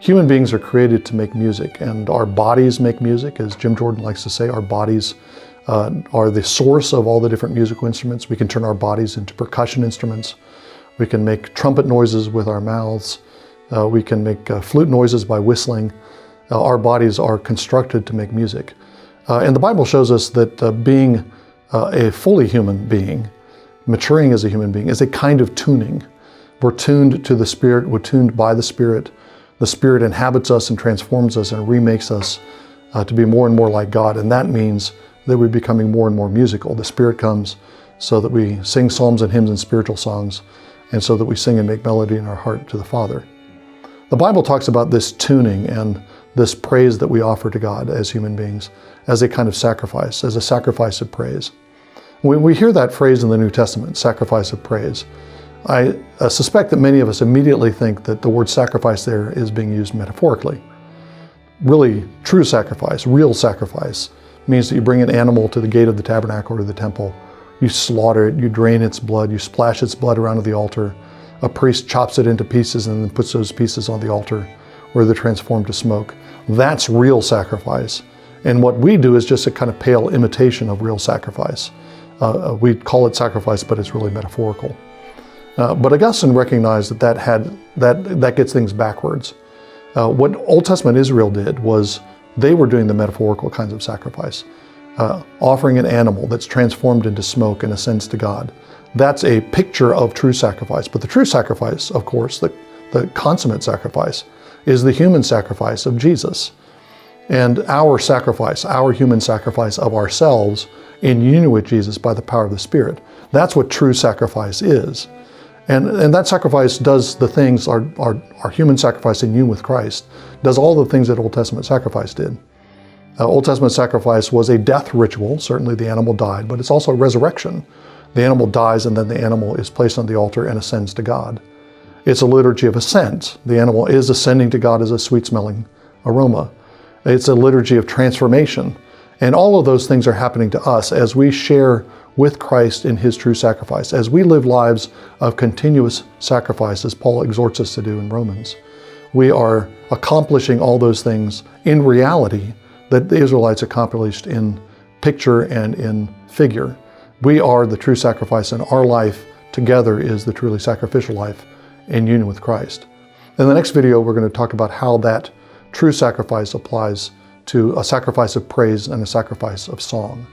Human beings are created to make music, and our bodies make music. As Jim Jordan likes to say, our bodies are the source of all the different musical instruments. We can turn our bodies into percussion instruments. We can make trumpet noises with our mouths. We can make flute noises by whistling. Our bodies are constructed to make music. And the Bible shows us that being a fully human being, maturing as a human being, is a kind of tuning. We're tuned to the Spirit, we're tuned by the Spirit. The Spirit inhabits us and transforms us and remakes us to be more and more like God. And that means that we're becoming more and more musical. The Spirit comes so that we sing psalms and hymns and spiritual songs, and so that we sing and make melody in our heart to the Father. The Bible talks about this tuning and this praise that we offer to God as human beings as a kind of sacrifice, as a sacrifice of praise. When we hear that phrase in the New Testament, sacrifice of praise, I suspect that many of us immediately think that the word sacrifice there is being used metaphorically. Really, true sacrifice, real sacrifice, means that you bring an animal to the gate of the tabernacle or the temple, you slaughter it, you drain its blood, you splash its blood around the altar, a priest chops it into pieces and then puts those pieces on the altar where they're transformed to smoke. That's real sacrifice. And what we do is just a kind of pale imitation of real sacrifice. We call it sacrifice, but it's really metaphorical. But Augustine recognized that gets things backwards. What Old Testament Israel did was they were doing the metaphorical kinds of sacrifice, offering an animal that's transformed into smoke and ascends to God. That's a picture of true sacrifice. But the true sacrifice, of course, the consummate sacrifice, is the human sacrifice of Jesus. And our sacrifice, our human sacrifice of ourselves in union with Jesus by the power of the Spirit. That's what true sacrifice is. And that sacrifice does the things, our human sacrifice in union with Christ, does all the things that Old Testament sacrifice did. Old Testament sacrifice was a death ritual. Certainly the animal died, but it's also a resurrection. The animal dies and then the animal is placed on the altar and ascends to God. It's a liturgy of ascent. The animal is ascending to God as a sweet-smelling aroma. It's a liturgy of transformation. And all of those things are happening to us as we share with Christ in his true sacrifice, as we live lives of continuous sacrifice, as Paul exhorts us to do in Romans. We are accomplishing all those things in reality that the Israelites accomplished in picture and in figure. We are the true sacrifice, and our life together is the truly sacrificial life in union with Christ. In the next video, we're going to talk about how that true sacrifice applies to a sacrifice of praise and a sacrifice of song.